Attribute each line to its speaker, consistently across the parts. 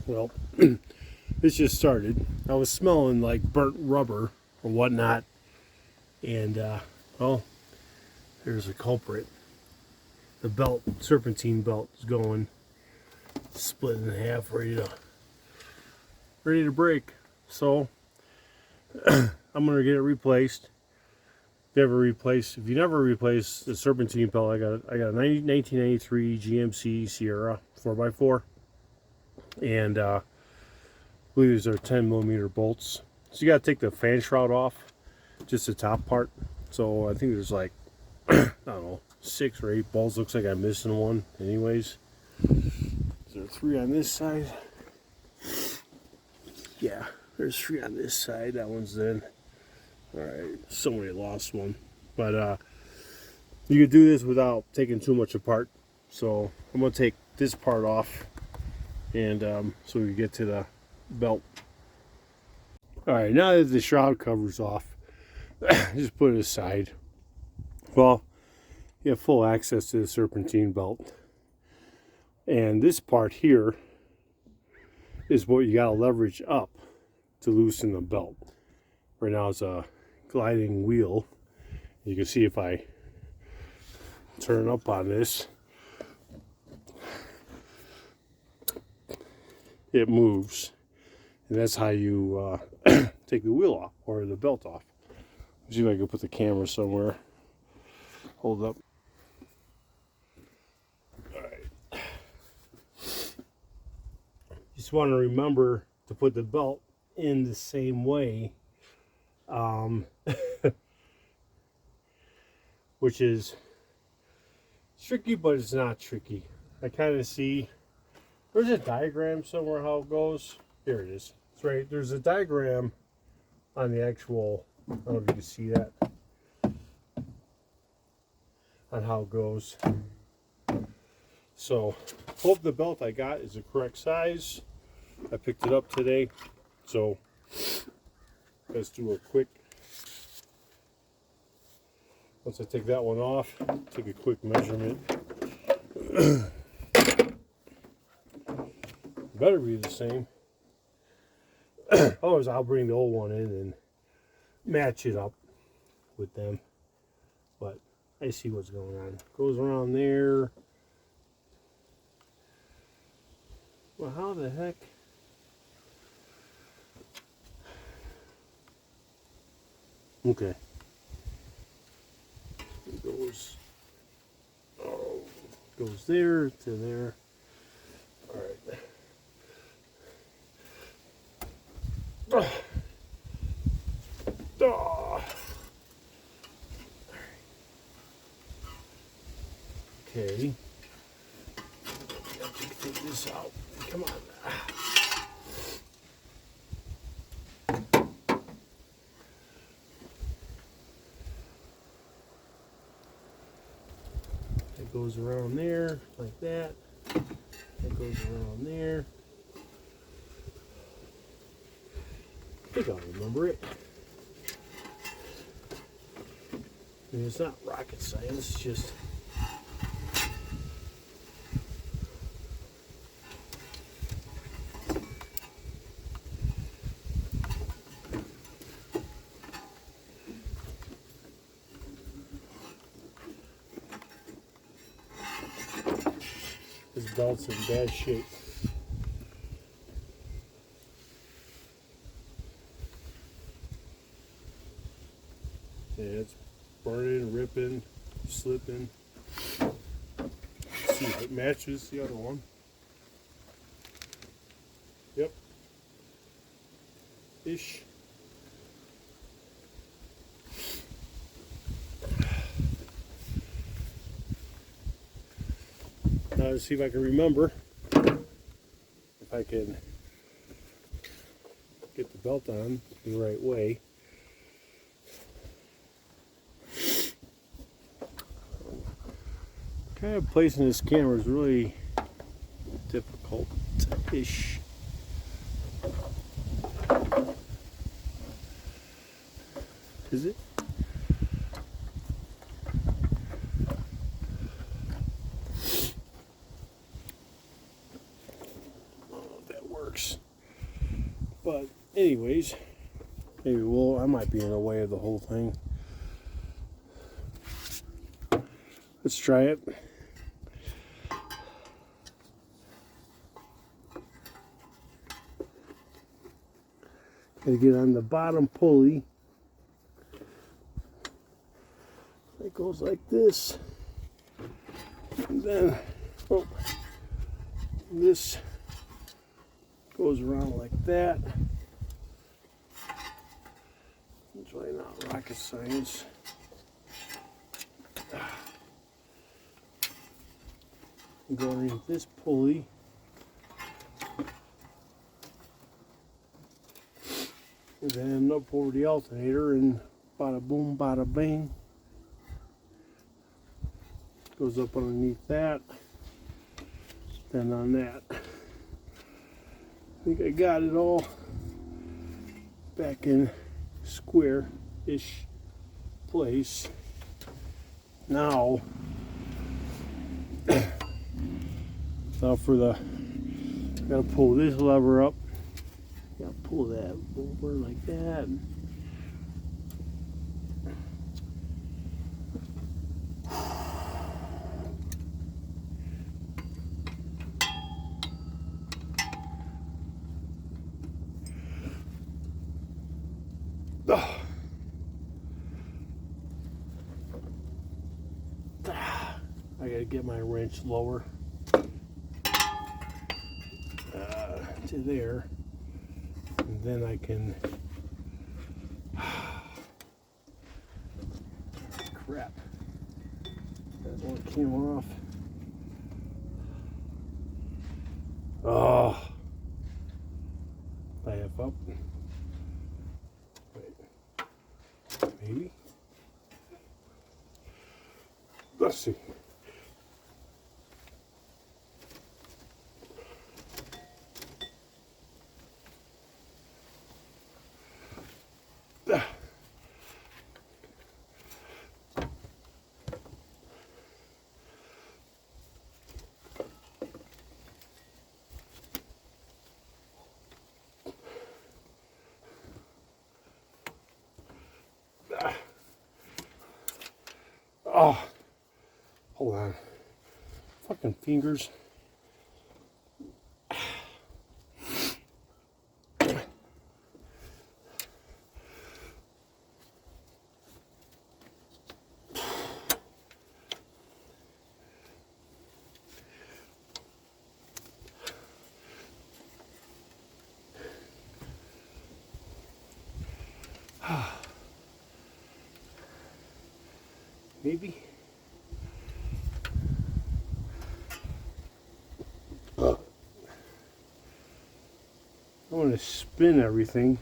Speaker 1: Well, this just started. I was smelling like burnt rubber or whatnot, and well, there's a culprit. The belt, serpentine belt, is going, split in half, ready to break. So I'm gonna get it replaced. If you never replace the serpentine belt, I got a 1993 GMC Sierra 4x4, and I believe these are 10mm bolts. So you got to take the fan shroud off, just the top part. So I think there's like I don't know, 6 or 8 bolts. Looks like I'm missing one. Anyways, there are 3 on this side. Yeah, there's 3 on this side. That one's in. Alright, somebody lost one. But you could do this without taking too much apart. So I'm going to take this part off, and so we get to the belt. Alright, now that the shroud cover's off, just put it aside. Well, you have full access to the serpentine belt. And this part here is what you got to leverage up to loosen the belt. Right now it's a gliding wheel. You can see if I turn up on this, it moves. And that's how you take the wheel off, or the belt off. Let's see if I can put the camera somewhere. Hold up. Alright. Just want to remember to put the belt in the same way. Which is tricky, but it's not tricky. I kind of see, there's a diagram somewhere how it goes. Here it is. It's right, there's a diagram on the actual, I don't know if you can see that, on how it goes. So, hope the belt I got is the correct size. I picked it up today, so let's do a quick, once I take that one off, take a quick measurement. Better be the same. Otherwise, I'll bring the old one in and match it up with them. But I see what's going on. Goes around there. Well, how the heck? Okay. It goes there to there. All right. Okay. Take this out. Come on. It goes around there like that. It goes around there. I think I'll remember it. I mean, it's not rocket science, it's just this belt's in bad shape. Yeah, it's burning, ripping, slipping. Let's see if it matches the other one. Yep. Ish. Now let's see if I can remember if I can get the belt on the right way. Kind of placing this camera is really difficult-ish. Is it? Oh, that works. works. But anyways, maybe I might be in the way of the whole thing. Let's try it. Gotta get on the bottom pulley. It goes like this. And then this goes around like that. It's really not rocket science. Go underneath this pulley. And then up over the alternator and bada boom, bada bang. Goes up underneath that. Then on that. I think I got it all back in square-ish place. Now for the, gotta pull this lever up. Gotta pull that over like that. I gotta get my wrench lower to there, and then I can. Crap! That one came off. Oh, I have up. Wait, maybe. Let's see. Oh, hold on. Fucking fingers. Maybe. I want to spin everything.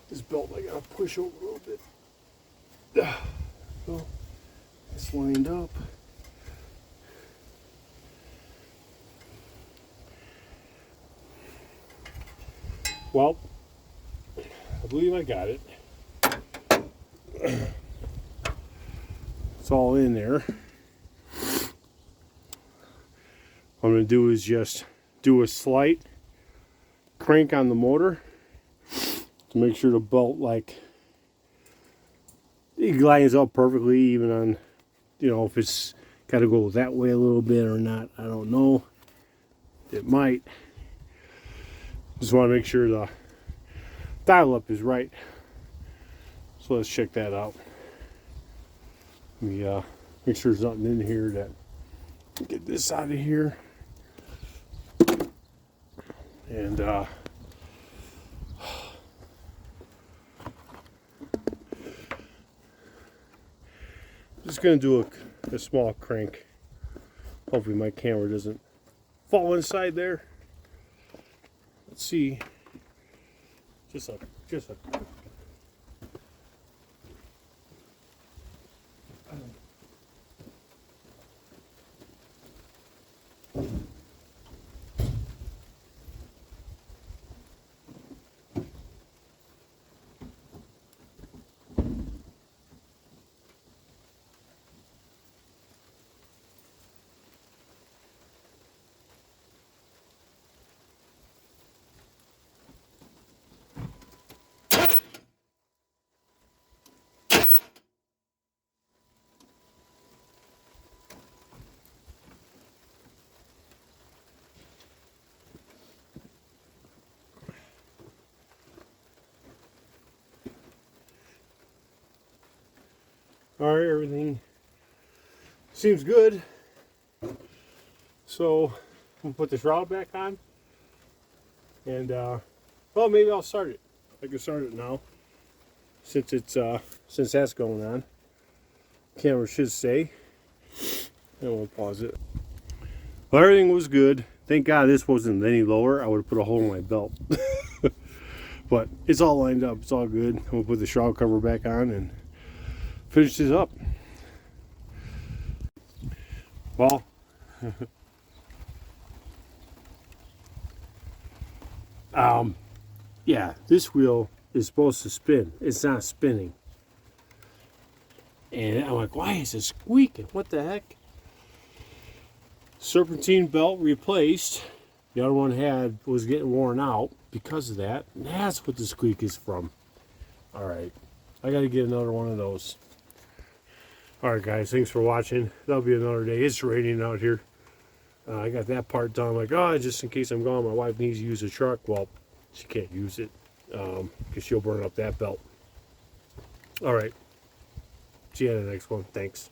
Speaker 1: This belt I gotta push over a little bit. So it's lined up. Well, I believe I got it. It's all in there. What I'm going to do is just do a slight crank on the motor to make sure the belt, like, it lines up perfectly, even on, you know, if it's got to go that way a little bit or not. I don't know. It might. Just want to make sure the dial up is right. So let's check that out. Let me make sure there's nothing in here that, get this out of here. And just gonna do a small crank. Hopefully my camera doesn't fall inside there. Let's see. Just a All right, everything seems good. So I'm gonna put the shroud back on, and well, maybe I'll start it. I can start it now since since that's going on. Camera should stay, and we'll pause it. Well, everything was good. Thank God this wasn't any lower. I would have put a hole in my belt. But it's all lined up. It's all good. I'm gonna put the shroud cover back on and finish this up. Well, yeah, this wheel is supposed to spin. It's not spinning. And I'm like, why is it squeaking? What the heck? Serpentine belt replaced. The other one was getting worn out because of that. And that's what the squeak is from. All right, I got to get another one of those. All right, guys, thanks for watching. That'll be another day. It's raining out here. I got that part done. I'm like, oh, just in case I'm gone, my wife needs to use the truck. Well, she can't use it because she'll burn up that belt. All right. See you in the next one. Thanks.